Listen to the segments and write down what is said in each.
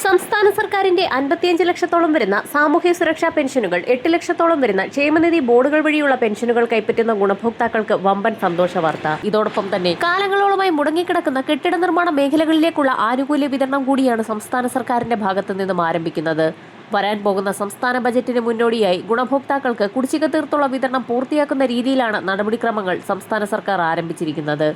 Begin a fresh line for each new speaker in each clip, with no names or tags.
സംസ്ഥാന സർക്കാരിന്റെ 55 ലക്ഷത്തോളം വരുന്ന സാമൂഹ്യ സുരക്ഷാ പെൻഷനുകൾ 8 ലക്ഷത്തോളം വരുന്ന ക്ഷേമനിധി ബോർഡുകൾ വഴിയുള്ള പെൻഷനുകൾ കൈപ്പറ്റുന്ന ഗുണഭോക്താക്കൾക്ക് വമ്പൻ സന്തോഷ വാർത്ത. ഇതോടൊപ്പം തന്നെ കാലങ്ങളോളമായി മുടങ്ങിക്കിടക്കുന്ന കെട്ടിട നിർമ്മാണ മേഖലകളിലേക്കുള്ള ആനുകൂല്യ വിതരണം കൂടിയാണ് സംസ്ഥാന സർക്കാരിന്റെ ഭാഗത്തു നിന്നും ആരംഭിക്കുന്നത്. വരാൻ പോകുന്ന സംസ്ഥാന ബജറ്റിന് മുന്നോടിയായി ഗുണഭോക്താക്കൾക്ക് കുടിശ്ശിക തീർത്തുള്ള വിതരണം പൂർത്തിയാക്കുന്ന രീതിയിലാണ് നടപടിക്രമങ്ങൾ സംസ്ഥാന സർക്കാർ ആരംഭിച്ചിരിക്കുന്നത്.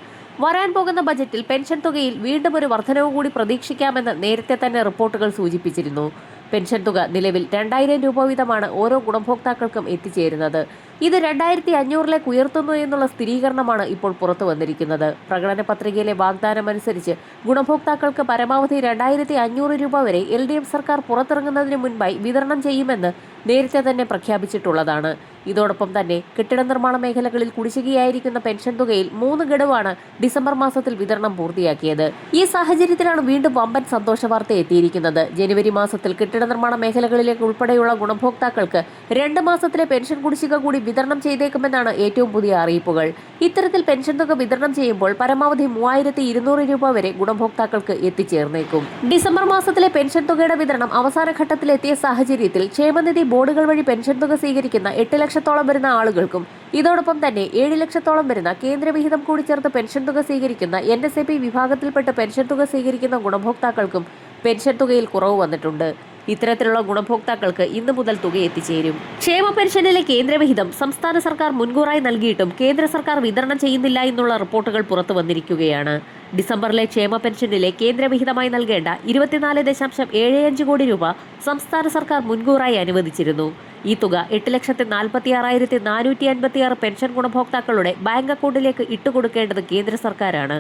വരാൻ പോകുന്ന ബജറ്റിൽ പെൻഷൻ തുകയിൽ വീണ്ടും ഒരു വർധനവ് കൂടി പ്രതീക്ഷിക്കാമെന്ന് നേരത്തെ തന്നെ റിപ്പോർട്ടുകൾ സൂചിപ്പിച്ചിരുന്നു. പെൻഷൻ തുക നിലവിൽ 2000 രൂപ വീതമാണ് ഓരോ ഗുണഭോക്താക്കൾക്കും എത്തിച്ചേരുന്നത്. ഇത് 2500 ഉയർത്തുന്നു എന്നുള്ള സ്ഥിരീകരണമാണ് ഇപ്പോൾ പുറത്തു വന്നിരിക്കുന്നത്. പ്രകടന പത്രികയിലെ വാഗ്ദാനമനുസരിച്ച് ഗുണഭോക്താക്കൾക്ക് പരമാവധി 2500 രൂപ വരെ LDF സർക്കാർ പുറത്തിറങ്ങുന്നതിന് മുൻപായി വിതരണം ചെയ്യുമെന്ന് നേരത്തെ തന്നെ പ്രഖ്യാപിച്ചിട്ടുള്ളതാണ്. ഇതോടൊപ്പം തന്നെ കെട്ടിട നിർമ്മാണ മേഖലകളിൽ കുടിശ്ശികയായിരിക്കുന്ന പെൻഷൻ തുകയിൽ 3 ഗഡുവാണ് ഡിസംബർ മാസത്തിൽ വിതരണം പൂർത്തിയാക്കിയത്. ഈ സാഹചര്യത്തിലാണ് വീണ്ടും വമ്പൻ സന്തോഷ വാർത്ത എത്തിയിരിക്കുന്നത്. ജനുവരി മാസത്തിൽ കെട്ടിട നിർമ്മാണ മേഖലകളിലേക്ക് ഉൾപ്പെടെയുള്ള ഗുണഭോക്താക്കൾക്ക് 2 മാസത്തിലെ പെൻഷൻ കുടിശ്ശിക കൂടി വിതരണം ചെയ്തേക്കുമെന്നാണ് ഏറ്റവും പുതിയ അറിയിപ്പുകൾ. ഇത്തരത്തിൽ പെൻഷൻ തുക വിതരണം ചെയ്യുമ്പോൾ പരമാവധി 3200 രൂപ വരെ ഗുണഭോക്താക്കൾക്ക് എത്തിച്ചേർന്നേക്കും. ഡിസംബർ മാസത്തിലെ പെൻഷൻ തുകയുടെ വിതരണം അവസാന ഘട്ടത്തിലെത്തിയ സാഹചര്യത്തിൽ ക്ഷേമനിധി ബോർഡുകൾ വഴി പെൻഷൻ തുക സ്വീകരിക്കുന്ന 8 ലക്ഷത്തോളം വരുന്ന ആളുകൾക്കും ഇതോടൊപ്പം തന്നെ 7 ലക്ഷത്തോളം വരുന്ന കേന്ദ്രവിഹിതം കൂടി ചേർത്ത് പെൻഷൻ തുക സ്വീകരിക്കുന്ന NSAP വിഭാഗത്തിൽപ്പെട്ട് പെൻഷൻ തുക സ്വീകരിക്കുന്ന ഗുണഭോക്താക്കൾക്കും പെൻഷൻ തുകയിൽ കുറവ് വന്നിട്ടുണ്ട്. ഇത്തരത്തിലുള്ള ഗുണഭോക്താക്കൾക്ക് ഇന്നു മുതൽ തുക എത്തിച്ചേരും. ക്ഷേമ പെൻഷനിലെ കേന്ദ്രവിഹിതം സംസ്ഥാന സർക്കാർ മുൻകൂറായി നൽകിയിട്ടും കേന്ദ്ര സർക്കാർ വിതരണം ചെയ്യുന്നില്ല എന്നുള്ള റിപ്പോർട്ടുകൾ പുറത്തു വന്നിരിക്കുകയാണ്. ഡിസംബറിലെ ക്ഷേമ പെൻഷനിലെ കേന്ദ്രവിഹിതമായി നൽകേണ്ട 24.75 കോടി രൂപ സംസ്ഥാന സർക്കാർ മുൻകൂറായി അനുവദിച്ചിരുന്നു. ഈ തുക 8,46,456 പെൻഷൻ ഗുണഭോക്താക്കളുടെ ബാങ്ക് അക്കൗണ്ടിലേക്ക് ഇട്ടുകൊടുക്കേണ്ടത് കേന്ദ്ര സർക്കാരാണ്.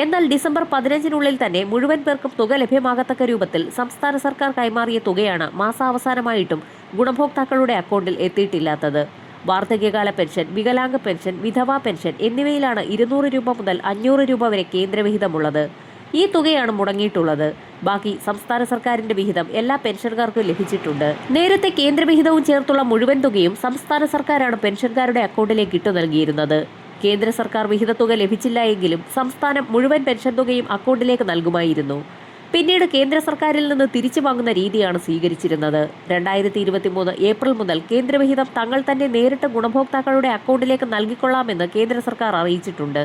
എന്നാൽ ഡിസംബർ 15-നുള്ളിൽ തന്നെ മുഴുവൻ പേർക്കും തുക ലഭ്യമാകത്തക്ക രൂപത്തിൽ സംസ്ഥാന സർക്കാർ കൈമാറിയ തുകയാണ് മാസാവസാനമായിട്ടും ഗുണഭോക്താക്കളുടെ അക്കൗണ്ടിൽ എത്തിയിട്ടില്ലാത്തത്. വാർദ്ധക്യകാല പെൻഷൻ, വികലാംഗ പെൻഷൻ, വിധവാ പെൻഷൻ എന്നിവയിലാണ് 200 രൂപ മുതൽ 500 രൂപ വരെ കേന്ദ്രവിഹിതമുള്ളത്. ഈ തുകയാണ് മുടങ്ങിയിട്ടുള്ളത്. ബാക്കി സംസ്ഥാന സർക്കാരിന്റെ വിഹിതം എല്ലാ പെൻഷൻകാർക്കും ലഭിച്ചിട്ടുണ്ട്. നേരത്തെ കേന്ദ്രവിഹിതവും ചേർത്തുള്ള മുഴുവൻ തുകയും സംസ്ഥാന സർക്കാരാണ് പെൻഷൻകാരുടെ അക്കൗണ്ടിലേക്ക് ഇട്ടു നൽകിയിരുന്നത്. കേന്ദ്ര സർക്കാർ വിഹിതത്തുക ലഭിച്ചില്ല എങ്കിലും സംസ്ഥാനം മുഴുവൻ പെൻഷൻ തുകയും അക്കൗണ്ടിലേക്ക് നൽകുമായിരുന്നു. പിന്നീട് കേന്ദ്ര സർക്കാരിൽ നിന്ന് തിരിച്ചു വാങ്ങുന്ന രീതിയാണ് സ്വീകരിച്ചിരുന്നത്. 2023 ഏപ്രിൽ മുതൽ കേന്ദ്രവിഹിതം തങ്ങൾ തന്നെ നേരിട്ട് ഗുണഭോക്താക്കളുടെ അക്കൗണ്ടിലേക്ക് നൽകിക്കൊള്ളാമെന്ന് കേന്ദ്ര സർക്കാർ അറിയിച്ചിട്ടുണ്ട്.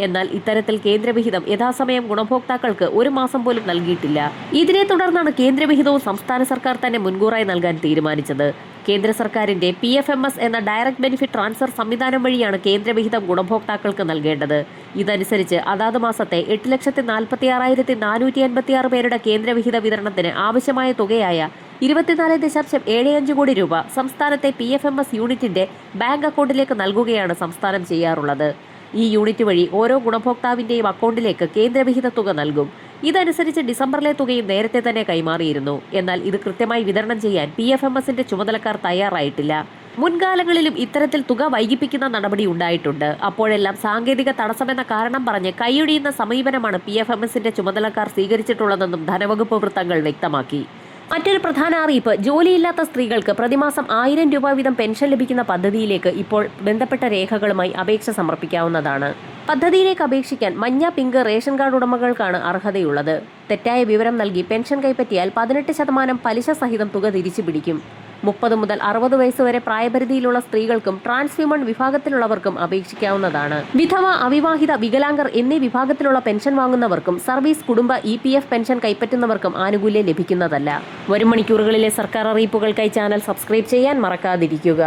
എന്നാൽ ഇത്തരത്തിൽ കേന്ദ്രവിഹിതം യഥാസമയം ഗുണഭോക്താക്കൾക്ക് 1 മാസം പോലും നൽകിയിട്ടില്ല. ഇതിനെ തുടർന്നാണ് കേന്ദ്രവിഹിതവും സംസ്ഥാന സർക്കാർ തന്നെ മുൻകൂറായി നൽകാൻ തീരുമാനിച്ചത്. കേന്ദ്ര സർക്കാരിന്റെ PFMS എന്ന ഡയറക്ട് ബെനിഫിറ്റ് ട്രാൻസ്ഫർ സംവിധാനം വഴിയാണ് കേന്ദ്രവിഹിതം ഗുണഭോക്താക്കൾക്ക് നൽകേണ്ടത്. ഇതനുസരിച്ച് അതാത് മാസത്തെ 8,46,456 പേരുടെ കേന്ദ്രവിഹിത വിതരണത്തിന് ആവശ്യമായ തുകയായ 24.75 കോടി രൂപ സംസ്ഥാനത്തെ PFMS യൂണിറ്റിന്റെ ബാങ്ക് അക്കൗണ്ടിലേക്ക് നൽകുകയാണ് സംസ്ഥാനം ചെയ്യാറുള്ളത്. ഈ യൂണിറ്റ് വഴി ഓരോ ഗുണഭോക്താവിന്റെയും അക്കൗണ്ടിലേക്ക് കേന്ദ്രവിഹിത തുക നൽകും. ഇതനുസരിച്ച് ഡിസംബറിലെ തുകയും നേരത്തെ തന്നെ കൈമാറിയിരുന്നു. എന്നാൽ ഇത് കൃത്യമായി വിതരണം ചെയ്യാൻ PFMSന്റെ ചുമതലക്കാർ തയ്യാറായിട്ടില്ല. മുൻകാലങ്ങളിലും ഇത്തരത്തിൽ തുക വൈകിപ്പിക്കുന്ന നടപടി ഉണ്ടായിട്ടുണ്ട്. അപ്പോഴെല്ലാം സാങ്കേതിക തടസ്സമെന്ന കാരണം പറഞ്ഞ് കൈയൊഴിയുന്ന സമീപനമാണ് PFMSന്റെ ചുമതലക്കാർ സ്വീകരിച്ചിട്ടുള്ളതെന്നും ധനവകുപ്പ് വൃത്തങ്ങൾ വ്യക്തമാക്കി. മറ്റൊരു പ്രധാന അറിയിപ്പ്, ജോലിയില്ലാത്ത സ്ത്രീകൾക്ക് പ്രതിമാസം 1000 രൂപ വീതം പെൻഷൻ ലഭിക്കുന്ന പദ്ധതിയിലേക്ക് ഇപ്പോൾ ബന്ധപ്പെട്ട രേഖകളുമായി അപേക്ഷ സമർപ്പിക്കാവുന്നതാണ്. പദ്ധതിയിലേക്ക് അപേക്ഷിക്കാൻ മഞ്ഞ, പിങ്ക് റേഷൻ കാർഡ് ഉടമകൾക്കാണ് അർഹതയുള്ളത്. തെറ്റായ വിവരം നൽകി പെൻഷൻ കൈപ്പറ്റിയാൽ 18% പലിശ സഹിതം തുക തിരിച്ചു പിടിക്കും. 30 മുതൽ 60 വയസ്സ് വരെ പ്രായപരിധിയിലുള്ള സ്ത്രീകൾക്കും ട്രാൻസ് വിമൺ വിഭാഗത്തിലുള്ളവർക്കും അപേക്ഷിക്കാവുന്നതാണ്. വിധവ, അവിവാഹിത, വികലാംഗർ എന്നീ വിഭാഗത്തിലുള്ള പെൻഷൻ വാങ്ങുന്നവർക്കും സർവീസ്, കുടുംബ EPF പെൻഷൻ കൈപ്പറ്റുന്നവർക്കും ആനുകൂല്യം ലഭിക്കുന്നതല്ല. വരും മണിക്കൂറുകളിലെ സർക്കാർ അറിയിപ്പുകൾക്കായി ചാനൽ സബ്സ്ക്രൈബ് ചെയ്യാൻ മറക്കാതിരിക്കുക.